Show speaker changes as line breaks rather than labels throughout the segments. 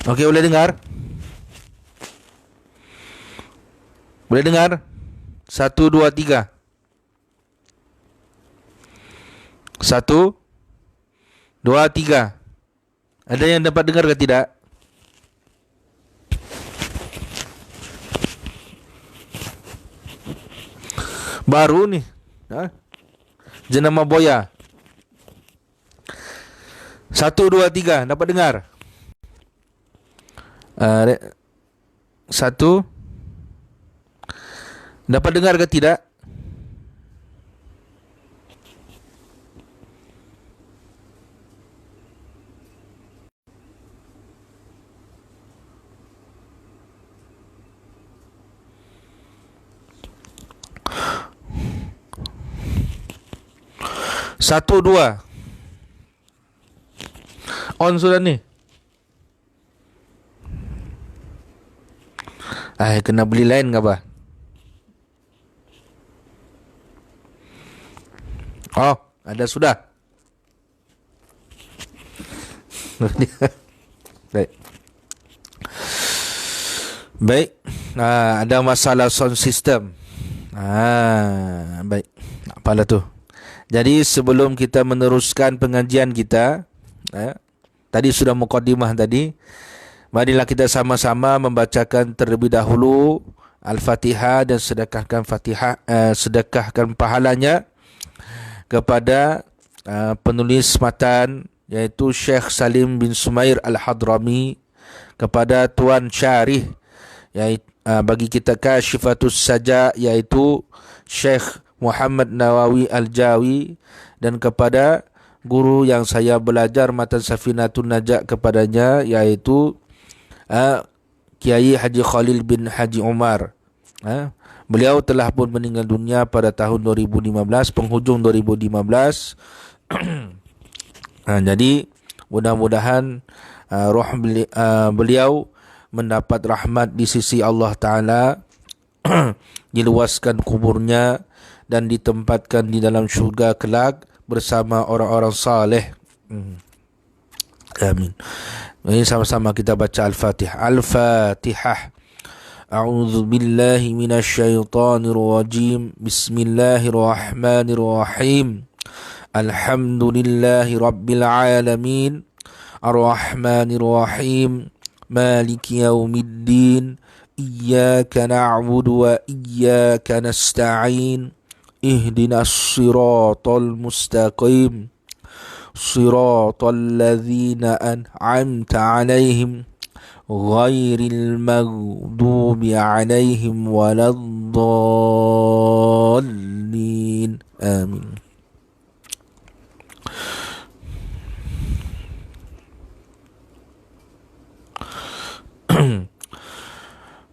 Okey, boleh dengar? Boleh dengar? 1, 2, 3. 1, 2, 3. Ada yang dapat dengar ke tidak? Baru ni. Jenama Boya. 1, 2, 3. Dapat dengar? 1. Dapat dengar ke tidak? Satu, dua. On sudah ni. Kena beli lain ke apa? Oh, ada sudah. Baik. Baik. Ada masalah sound system. Baik. Apalah tu. Jadi sebelum kita meneruskan pengajian kita, tadi sudah mukadimah tadi, marilah kita sama-sama membacakan terlebih dahulu Al-Fatihah dan sedekahkan pahalanya kepada penulis matan, iaitu Syekh Salim bin Sumair Al-Hadrami, kepada Tuan Syarih bagi kita Kashifatus Saja, iaitu Syekh Muhammad Nawawi Al-Jawi, dan kepada guru yang saya belajar matan Safinatun Najat kepadanya, iaitu Kiai Haji Khalil bin Haji Umar. Beliau telah pun meninggal dunia pada tahun 2015, penghujung 2015. Jadi mudah-mudahan roh beliau mendapat rahmat di sisi Allah Ta'ala, diluaskan kuburnya dan ditempatkan di dalam syurga kelak bersama orang-orang saleh. Amin. Ini sama-sama kita baca Al-Fatihah. Al-Fatihah. A'udzu billahi minasyaitonir rajim. Bismillahirrahmanirrahim. Alhamdulillahi rabbil alamin. Ar-Rahmanir Rahim. Maliki yaumiddin. Iyyaka na'budu wa iyyaka nasta'in. Ihdinas siratal mustaqim. Siratal ladzina an'amta 'alaihim ghairil maghdubi 'alaihim waladdallin. Amin.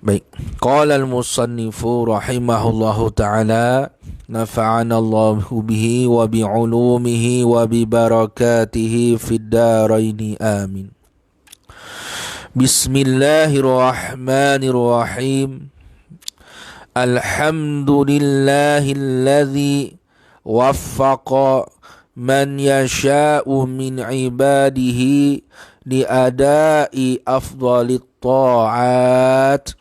Baik. Qala al-musannifu rahimahullahu ta'ala, nafa'ana Allahu bihi wa bi'ulumihi wa bi barakatihi fid daraini amin. Bismillahirrahmanirrahim. Alhamdulillahilladzi waffaqa man yasha'u min ibadihi li adai afdalit ta'at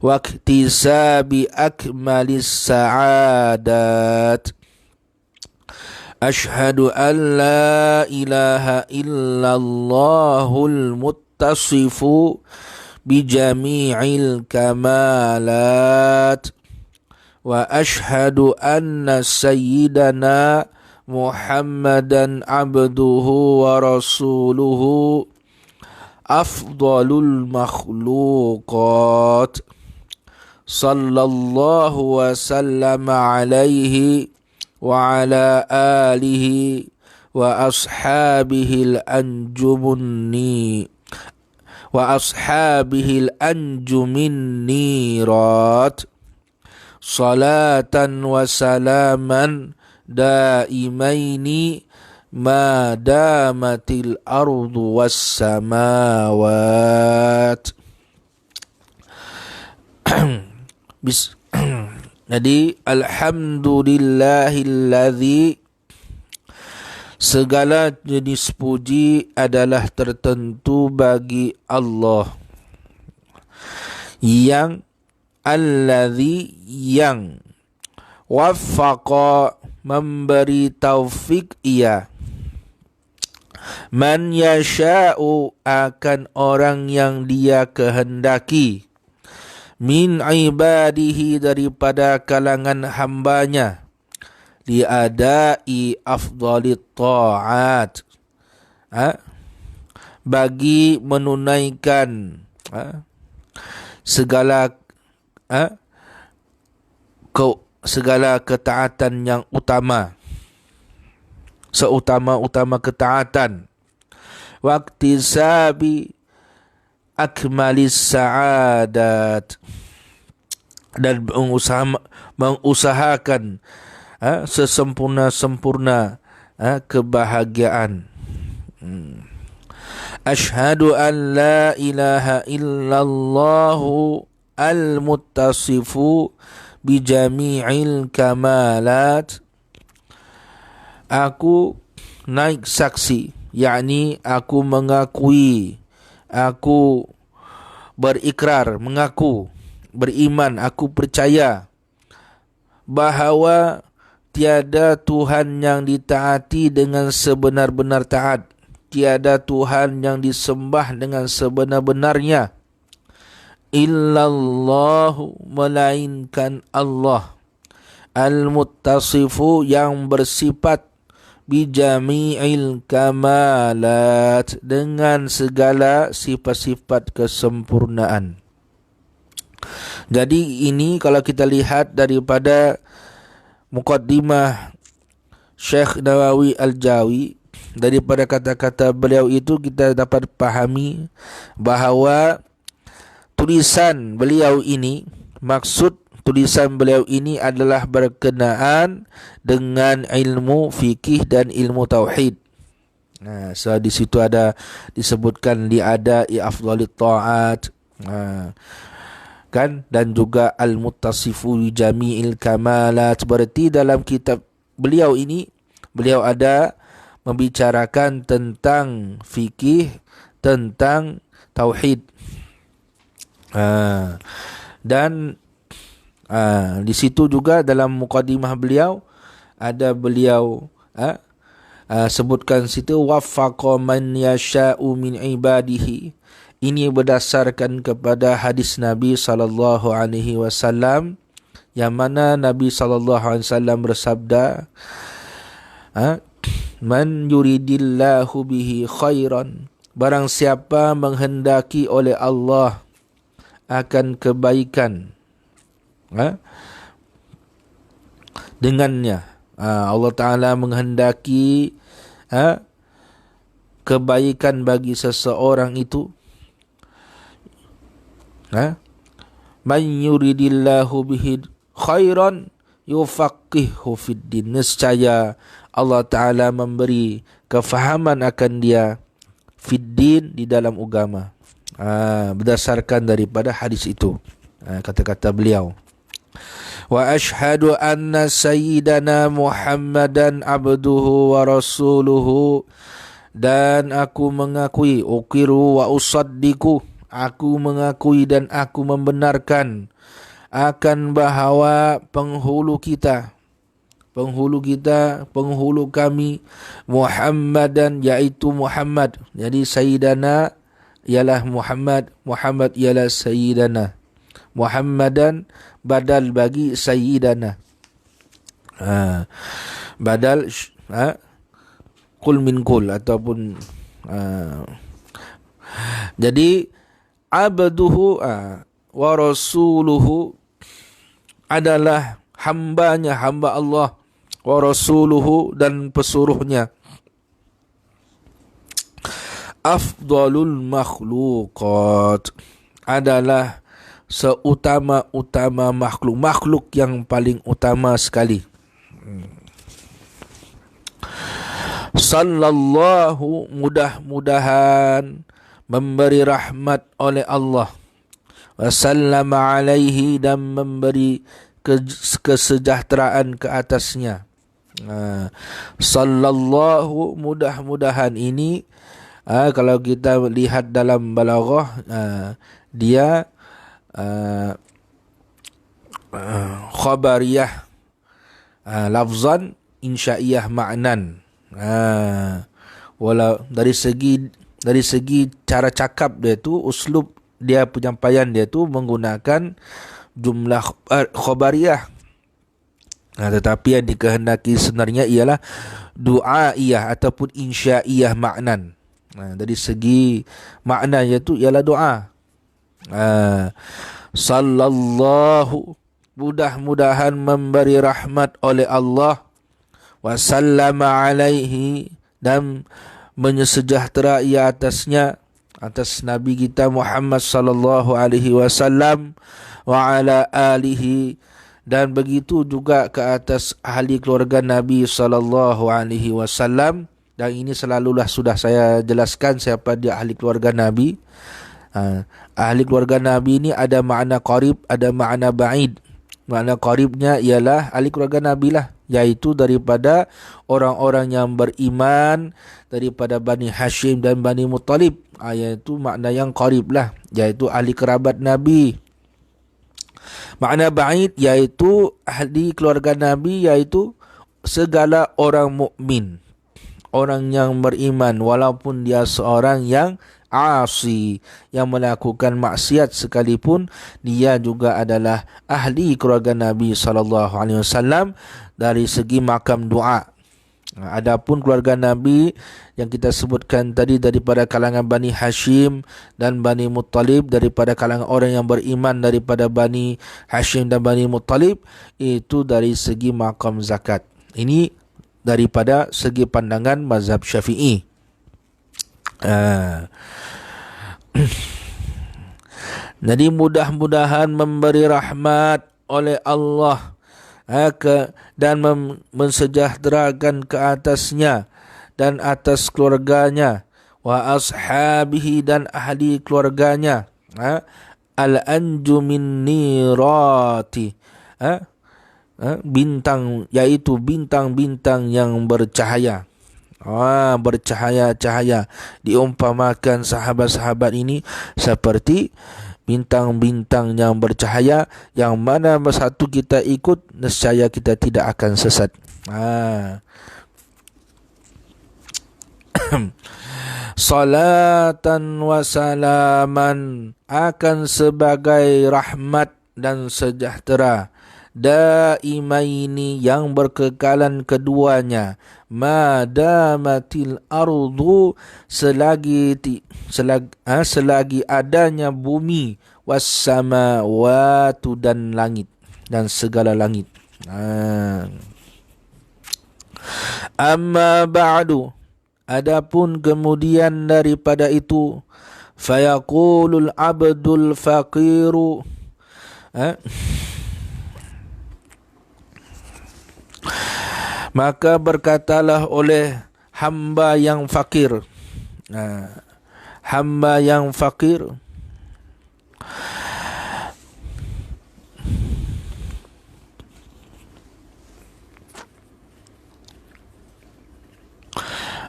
wa iktisabi akmalis sa'adat. Ashhadu an la ilaha illallahul muttasifu bijami'il kamalat, wa ashhadu anna sayyidana Muhammadan abduhu wa rasuluhu afdalul makhluqat. Sallallahu wa sallama alaihi wa ala alihi wa ashabihil anjumunni wa ashabihil anjumin nirat. Salatan wa salaman daimaini ma damatil ardu was samawat. Jadi alhamdulillahilladzi, Segala jenis puji adalah tertentu bagi Allah yang allazi yang waffaqa memberi taufik ia man yasha'u akan orang yang dia kehendaki min ibadihi daripada kalangan hambanya liadai afdalit ta'at bagi menunaikan segala segala ketaatan yang utama, seutama-utama ketaatan, waqtisabi akmalis sa'adat, dan mengusahakan sesempurna-sempurna kebahagiaan. Asyhadu an la ilaha illallahu al-muttasifu bijami'il kamalat. Aku naik saksi, yakni aku mengakui, aku berikrar, mengaku, beriman, aku percaya bahawa tiada Tuhan yang ditaati dengan sebenar-benar taat, tiada Tuhan yang disembah dengan sebenar-benarnya, illallahu, melainkan Allah, al-muttasifu, yang bersifat bijami'il kamalat, dengan segala sifat-sifat kesempurnaan. Jadi ini kalau kita lihat daripada muqaddimah Syekh Nawawi Al-Jawi, daripada kata-kata beliau itu kita dapat pahami bahawa tulisan beliau ini, maksud tulisan beliau ini adalah berkenaan dengan ilmu fikih dan ilmu tauhid. So di situ ada disebutkan li'ada'i afdalit ta'at, kan, dan juga al-muttasifu bi jami'il kamalat. Berarti dalam kitab beliau ini beliau ada membicarakan tentang fikih, tentang tauhid. Dan di situ juga dalam muqaddimah beliau ada beliau sebutkan situ waffaqa man yasha'u min ibadihi. Ini berdasarkan kepada hadis Nabi SAW, yang mana Nabi SAW bersabda, man yuridillahu bihi khairan, barang siapa menghendaki oleh Allah akan kebaikan dengannya, Allah Ta'ala menghendaki kebaikan bagi seseorang itu, man yuridillahu bihi khairan yufaqihu fid din, nescaya Allah Ta'ala memberi kefahaman akan dia fid din, di dalam agama. Berdasarkan daripada hadis itu, kata-kata beliau. Wa ashhadu anna sayyidana Muhammadan abduhu wa rasuluhu, dan aku mengakui, uqiru wa usaddiku, aku mengakui dan aku membenarkan akan bahawa penghulu kami Muhammadan, yaitu Muhammad. Jadi sayyidana ialah Muhammad, Muhammad ialah sayyidana. Muhammadan badal bagi sayyidana, badal kul min kul, ataupun jadi abduhu wa rasuluhu adalah hambanya, hamba Allah, wa rasuluhu, dan pesuruhnya. Afdalul makhluqat adalah seutama-utama makhluk yang paling utama sekali. Sallallahu, mudah-mudahan memberi rahmat oleh Allah, wasallama alaihi, dan memberi kesejahteraan ke atasnya, Sallallahu, mudah-mudahan ini kalau kita lihat dalam balaghah, dia khabariyah lafzan, insya'iyah ma'nan. Walau dari segi cara cakap dia tu, uslub dia, penyampaian dia tu menggunakan jumlah khabariyah. Tetapi yang dikehendaki sebenarnya ialah du'aiyah ataupun insya'iyah ma'nan. Dari segi makna iaitu ialah doa. Sallallahu, mudah-mudahan memberi rahmat oleh Allah, wa sallama alaihi, dan menyejahtera ia atasnya, atas Nabi kita Muhammad sallallahu alaihi wasallam, wa ala alihi, dan begitu juga ke atas ahli keluarga Nabi sallallahu alaihi wasallam. Dan ini selalulah sudah saya jelaskan siapa dia ahli keluarga Nabi. Ahli keluarga Nabi ini ada makna qarib, ada makna ba'id. Makna qaribnya ialah ahli keluarga Nabi lah, iaitu daripada orang-orang yang beriman daripada Bani Hashim dan Bani Muttalib. Iaitu makna yang qarib lah, iaitu ahli kerabat Nabi. Makna ba'id iaitu ahli keluarga Nabi, iaitu segala orang mukmin, orang yang beriman, walaupun dia seorang yang asi, yang melakukan maksiat sekalipun, dia juga adalah ahli keluarga Nabi sallallahu alaihi wasallam dari segi makam doa. Adapun keluarga Nabi yang kita sebutkan tadi daripada kalangan Bani Hashim dan Bani Muttalib, daripada kalangan orang yang beriman daripada Bani Hashim dan Bani Muttalib, itu dari segi makam zakat. Ini daripada segi pandangan mazhab Syafi'i. Jadi mudah-mudahan memberi rahmat oleh Allah dan mensejahterakan ke atasnya dan atas keluarganya, wa ashabihi, dan ahli keluarganya, al-anju min nirati, bintang, iaitu bintang-bintang yang bercahaya. Bercahaya-cahaya. Diumpamakan sahabat-sahabat ini seperti bintang-bintang yang bercahaya, yang mana satu kita ikut, nescaya kita tidak akan sesat. Salatan wa salaman, akan sebagai rahmat dan sejahtera, daimaini, yang berkekalan keduanya, madamatil ardu, selagi adanya bumi, wassamawatu, dan langit, dan segala langit. Amma ba'du, adapun kemudian daripada itu, fayaqulul abdul faqiru, maka berkatalah oleh hamba yang fakir. Hamba yang fakir,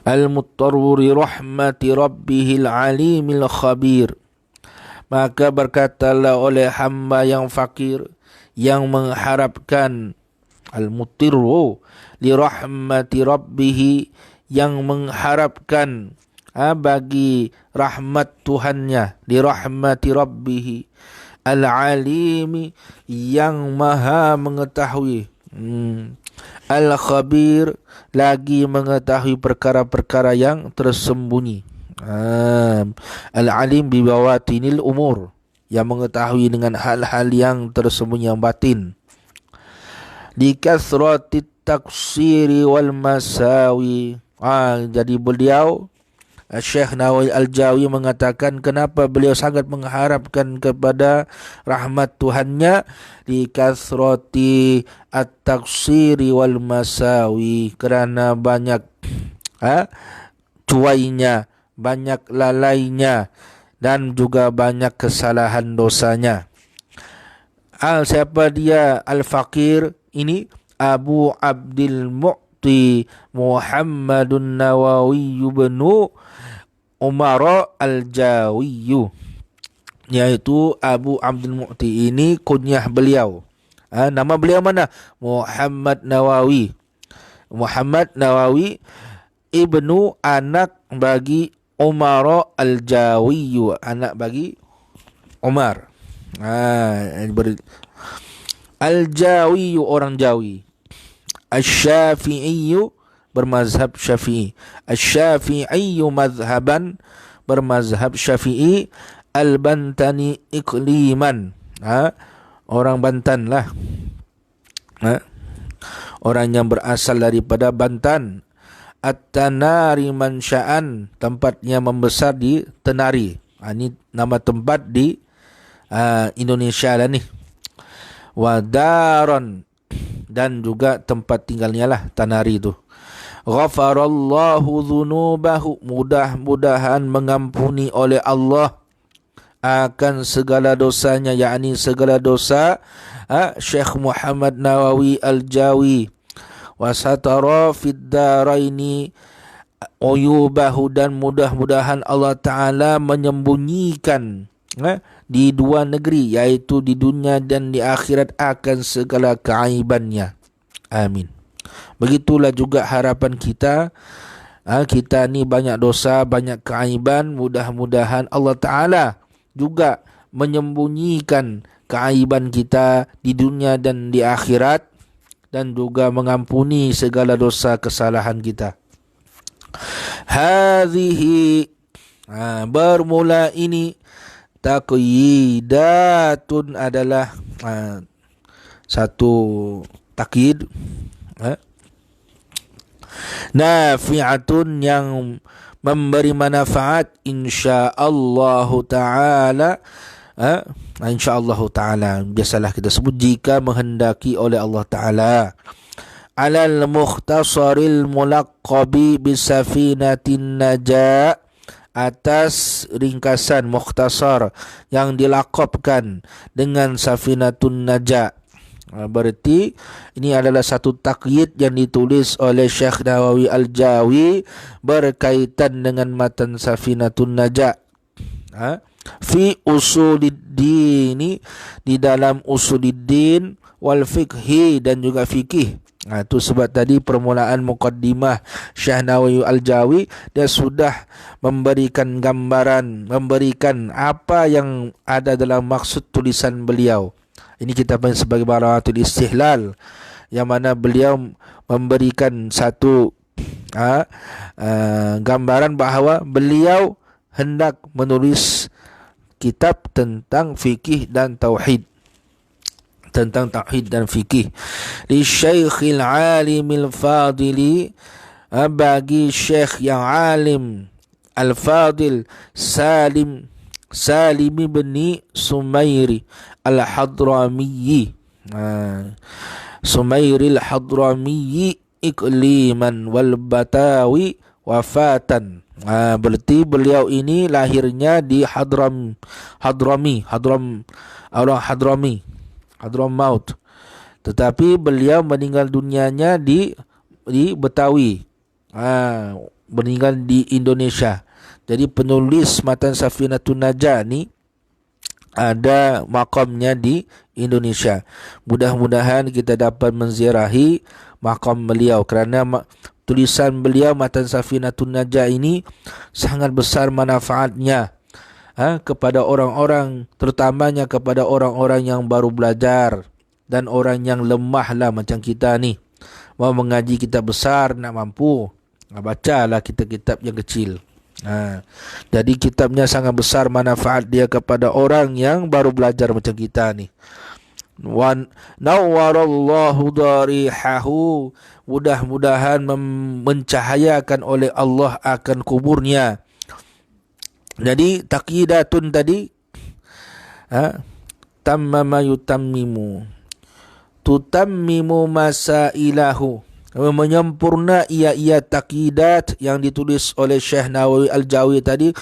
al-muttarru li rahmati rabbihil alimil khabir. Maka berkatalah oleh hamba yang fakir, yang mengharapkan, al-muttirru li rahmati rabbih, yang mengharapkan bagi rahmat Tuhannya, li rahmati rabbih, al-alimi, yang maha mengetahui, al-khabir, lagi mengetahui perkara-perkara yang tersembunyi. Al-alim bi bawatinil umur, yang mengetahui dengan hal-hal yang tersembunyi, yang batin. Di kasratit taksiri wal masawi. Jadi beliau Syekh Nawawi Al-Jawi mengatakan kenapa beliau sangat mengharapkan kepada rahmat Tuhannya, di kasrati at-taksiri wal masawi, kerana banyak cuainya, banyak lalainya, dan juga banyak kesalahan dosanya. Siapa dia al-faqir ini? Abu Abdul Mu'ti Muhammadun Nawawi ibnu Umar al-Jawi, yaitu Abu Abdul Mu'ti ini kunyah beliau. Nama beliau mana? Muhammad Nawawi. Muhammad Nawawi ibnu anak bagi Umar al-Jawi, anak bagi Umar. Al-Jawi, orang Jawi. Asy-Syafi'i, bermazhab Syafi'i. Asy-Syafi'i mazhaban, bermazhab Syafi'i. Al-Bantani ikliman, orang Bantan lah, orang yang berasal daripada Bantan. At-Tanari mansya'an, tempatnya membesar di Tenari. Ini nama tempat di Indonesia lah ni. Wadaron, dan juga tempat tinggalnya lah Tanari tu. Ghafarallahu dhunubahu, mudah-mudahan mengampuni oleh Allah akan segala dosanya, yakni segala dosa Syekh Muhammad Nawawi al-Jawi. Wasatara fid daraini uyubahu, dan mudah-mudahan Allah Ta'ala menyembunyikan di dua negeri, yaitu di dunia dan di akhirat, akan segala keaibannya. Amin. Begitulah juga harapan kita. Kita ni banyak dosa, banyak keaiban. Mudah-mudahan Allah Ta'ala juga menyembunyikan keaiban kita di dunia dan di akhirat, dan juga mengampuni segala dosa kesalahan kita. Hadhihi, bermula ini, taqyidatun adalah satu takyid, nafi'atun, yang memberi manfaat, insyaallah ta'ala. InsyaAllah ta'ala, biasalah kita sebut jika menghendaki oleh Allah Ta'ala. Alal mukhtasaril mulaqqabi bisafinatin najah, atas ringkasan mukhtasar yang dilakopkan dengan Safinatun Najah. Berarti ini adalah satu takyid yang ditulis oleh Syekh Nawawi al-Jawi berkaitan dengan matan Safinatun Najah. Fi usuliddin, di dalam usuliddin, wal fiqhi, dan juga fikih. Itu sebab tadi permulaan muqaddimah Syekh Nawawi al-Jawi, dia sudah memberikan gambaran, memberikan apa yang ada dalam maksud tulisan beliau. Ini kita panggil sebagai baraatul istihlal, yang mana beliau memberikan satu gambaran bahawa beliau hendak menulis kitab tentang fikih dan tauhid, tentang tauhid dan fikih. Li Syekhil Alimil Fadili, bagi Syekh yang alim al-Fadil, Salim bin Sumairi al-Hadrami, Sumairi al-Hadrami ikliman wal Batawi wafatan. Berarti beliau ini lahirnya di Hadrami, Hadramaut. Tetapi beliau meninggal dunianya di Betawi. Meninggal di Indonesia. Jadi penulis matan Safinatun Najah ni ada makamnya di Indonesia. Mudah-mudahan kita dapat menziarahi makam beliau, kerana tulisan beliau matan Safinatun Najah ini sangat besar manfaatnya kepada orang-orang, terutamanya kepada orang-orang yang baru belajar dan orang yang lemah lah macam kita ni. Mau mengaji kitab besar nak mampu, bacalah kitab-kitab yang kecil. Jadi kitabnya sangat besar manfaat dia kepada orang yang baru belajar macam kita ni. Wa nawwarallahu darihahu, mudah-mudahan mencahayakan oleh Allah akan kuburnya. Jadi taqyidatun tadi, tammama yutammimu, tutammimu masailahu, menyempurna ia taqyidat yang ditulis oleh Syekh Nawawi al-Jawi tadi,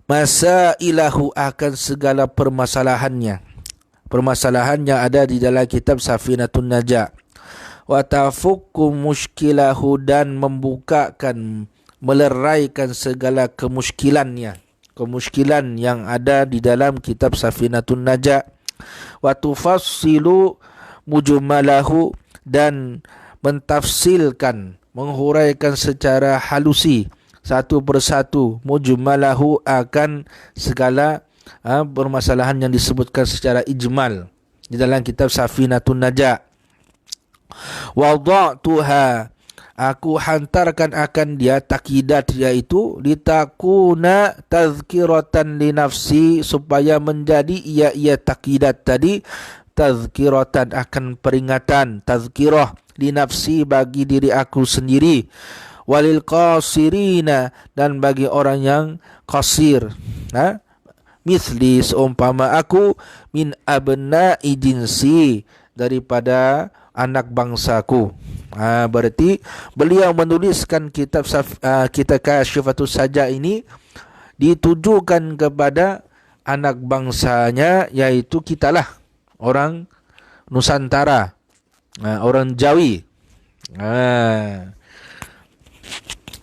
masailahu, akan segala permasalahannya. Permasalahan yang ada di dalam kitab Safinatun Najah. wa tafukku mushkilahu, dan membukakan, meleraikan segala kemuskilannya, kemuskilan yang ada di dalam kitab Safinatun Najah. Wa tufassilu mujmalahu, dan mentafsilkan, menghuraikan secara halusi satu persatu, mujmalahu, akan segala permasalahan yang disebutkan secara ijmal di dalam kitab Safinatun Najah. Wada'tuha, aku hantarkan akan dia takidat, iaitu litakuna tazkiratan li nafsi, supaya menjadi ia takidat tadi tazkiratan, akan peringatan, tazkirah li nafsi, bagi diri aku sendiri, walil qasirina, dan bagi orang yang qasir, misli, seumpama aku, min abna'i jinsi, daripada anak bangsaku. Berarti beliau menuliskan kitab Kasyifatus Sajaa ini ditujukan kepada anak bangsanya, iaitu kitalah, orang Nusantara, orang Jawi,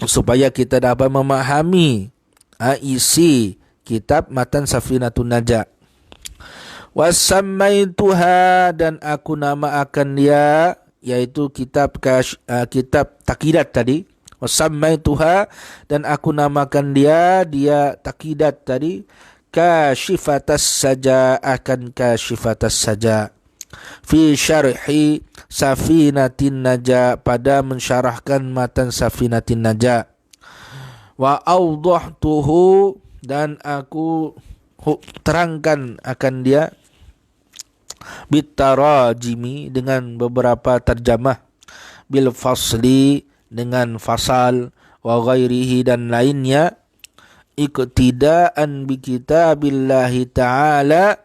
supaya kita dapat memahami isi kitab matan Safinatun Najah. Wasammaituha, dan aku namakan dia, iaitu kitab takidat tadi. Wasammaituha, dan aku namakan dia takidat tadi, Kasyifatas Sajaa, akan Kasyifatas Sajaa, fi syarhi Safinatin Najah, pada mensyarahkan matan Safinatin Najah. Wa awdahtuhu, dan aku terangkan akan dia, bitarajimi, dengan beberapa terjemah, bil fasli, dengan fasal, wa ghairihi, dan lainnya, iqtidaan bi kitabillahi ta'ala,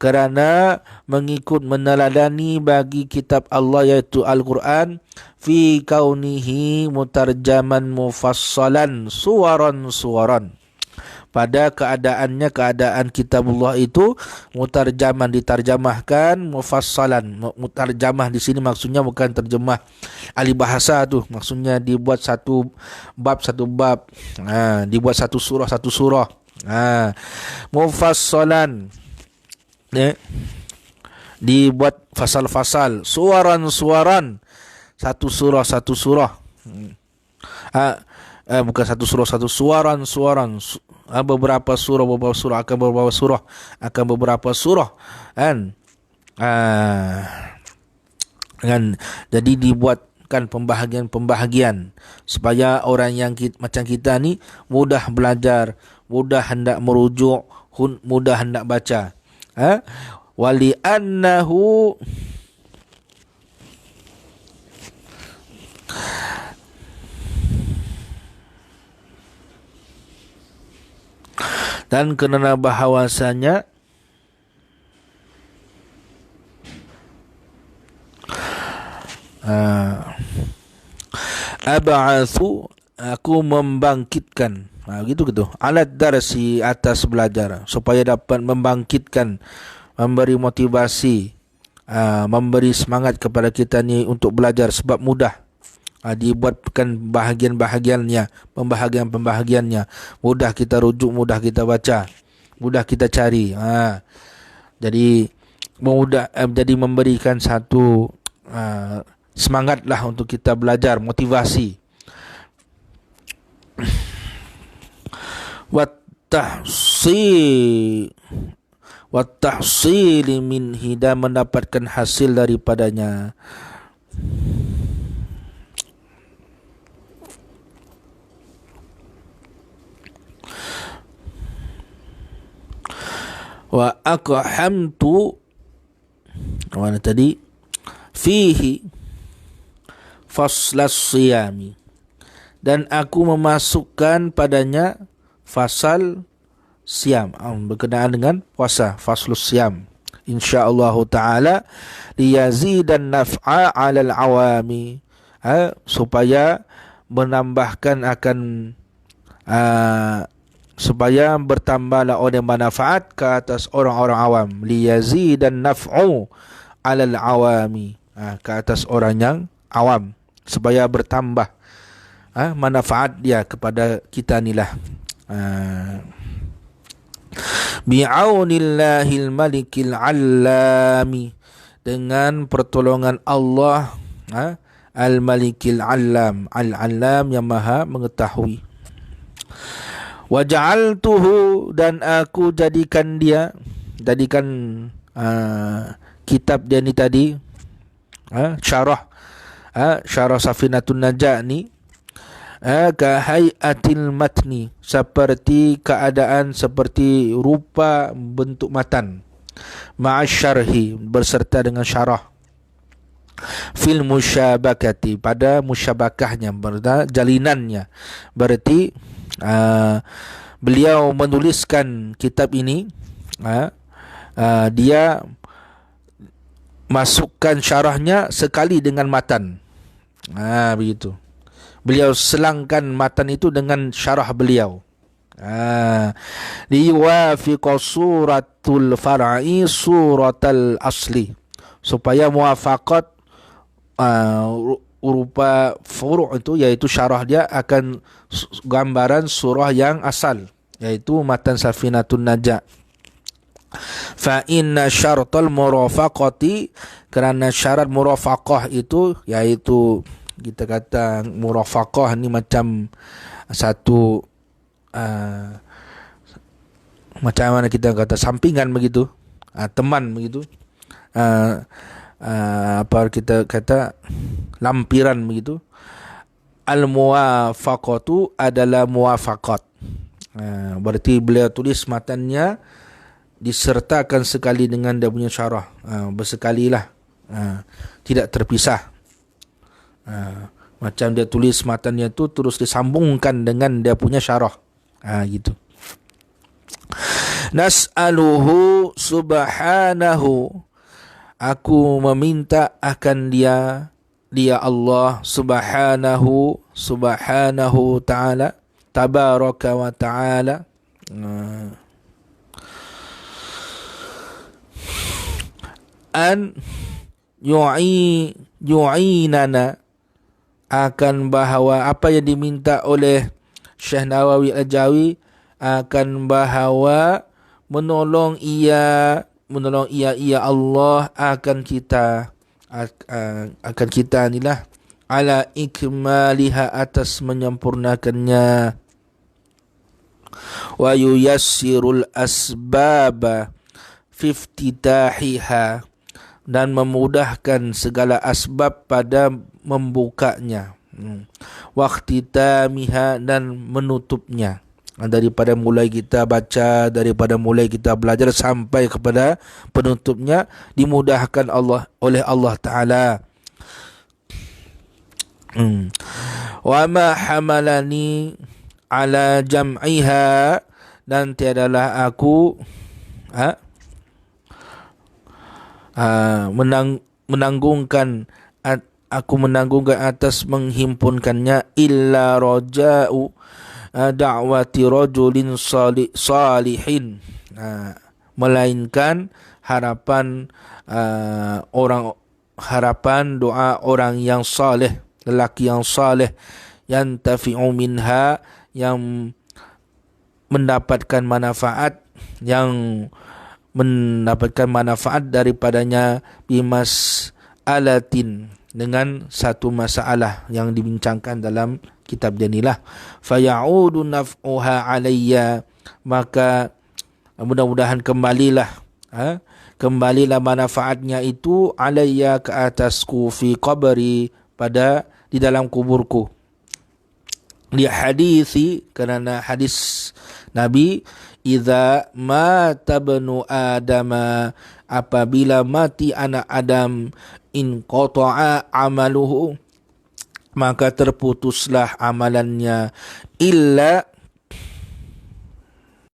kerana mengikut meneladani bagi kitab Allah, iaitu Al-Quran, fi kaunihi mutarjaman mufassalan suwaran, pada keadaan kitabullah itu mutarjaman, ditarjamahkan, mufassalan. Mutarjamah di sini maksudnya bukan terjemah ahli bahasa tu, maksudnya dibuat satu bab, dibuat satu surah. Mufassalan, dibuat fasal-fasal, suwaran, satu surah. Bukan satu surah, suwaran, beberapa surah akan beberapa surah, kan? Jadi dibuatkan pembahagian supaya orang yang macam kita ni mudah belajar, mudah hendak merujuk, mudah hendak baca. Wali annahu, dan kerana bahawasanya ab'athu, aku membangkitkan, gitu alat darsi, atas belajar, supaya dapat membangkitkan, memberi motivasi, memberi semangat kepada kita ni untuk belajar, sebab mudah. Dibuatkan pembahagiannya, mudah kita rujuk, mudah kita baca, mudah kita cari. Jadi memberikan satu semangatlah untuk kita belajar, motivasi. Wattahsil minhi, dan mendapatkan hasil daripadanya. Wa aqhamtu, mana tadi, fihi faslas siyami, dan aku memasukkan padanya fasal siam, berkenaan dengan puasa, faslus siam, insyaallah taala, liyazidan naf'a 'alal awami, supaya menambahkan akan supaya bertambahlah oleh manfaat ke atas orang-orang awam, liyazidan naf'u 'alal awami, ke atas orang yang awam, supaya bertambah manfaat dia kepada kita ni lah. Bi'aunillahil malikil allami, dengan pertolongan Allah al-malikil allam, al-allam yang maha mengetahui. Waja'altuhu, dan aku jadikan kitab dia ni tadi, syarah Safinatun Najah ni, ka hayatil matni, seperti keadaan, seperti rupa bentuk matan, ma'asyarhi, berserta dengan syarah, fil musyabakati, pada musyabakahnya, berarti jalinannya. Berarti beliau menuliskan kitab ini, dia masukkan syarahnya sekali dengan matan, begitu. Beliau selangkan matan itu dengan syarah beliau. Liwafiqa suratul far'i suratal asli, supaya muwafaqat rupa furu' itu, iaitu syarah dia akan gambaran surah yang asal, iaitu matan Safinatun Najah. Fa inna syartal murafaqati, kerana syarat murafaqah itu, iaitu kita kata murafaqah ni macam satu macam mana kita kata, sampingan begitu, teman begitu, apa kita kata, lampiran begitu. Al-muwafaqatu adalah muwafaqat, berarti beliau tulis matannya disertakan sekali dengan dia punya syarah, bersekalilah, tidak terpisah. Macam dia tulis matannya tu terus disambungkan dengan dia punya syarah, gitu. Nas'aluhu subhanahu, aku meminta akan dia Allah subhanahu ta'ala, tabaraka wa ta'ala, an yu'inana, akan bahawa apa yang diminta oleh Syekh Nawawi Al-Jawi, akan bahawa menolong ia Allah akan kita inilah, ala ikmaliha, atas menyempurnakannya, wa yuyassirul asbaba fi iftitahiha, dan memudahkan segala asbab pada membukanya, waqtitamiha, dan menutupnya, daripada mulai kita baca, daripada mulai kita belajar sampai kepada penutupnya, dimudahkan oleh Allah Ta'ala. Wa ma hamalani ala jam'iha, dan tiadalah aku menanggungkan atas menghimpunkannya, illa raja'u da'wati rajulin salihin, melainkan harapan doa orang yang saleh, lelaki yang saleh, yang tafi'u minha, yang mendapatkan manfaat daripadanya, bimas alatin, dengan satu masalah yang dibincangkan dalam kitab janilah. Fayaudu naf'uha alayya, maka mudah-mudahan kembalilah manfaatnya itu, alayya, ke atasku, fi qabri, di dalam kuburku. Li hadisi, kerana hadis Nabi, idza mata ibnu adama, apabila mati anak Adam, in qata'a amaluhu, maka terputuslah amalannya, illa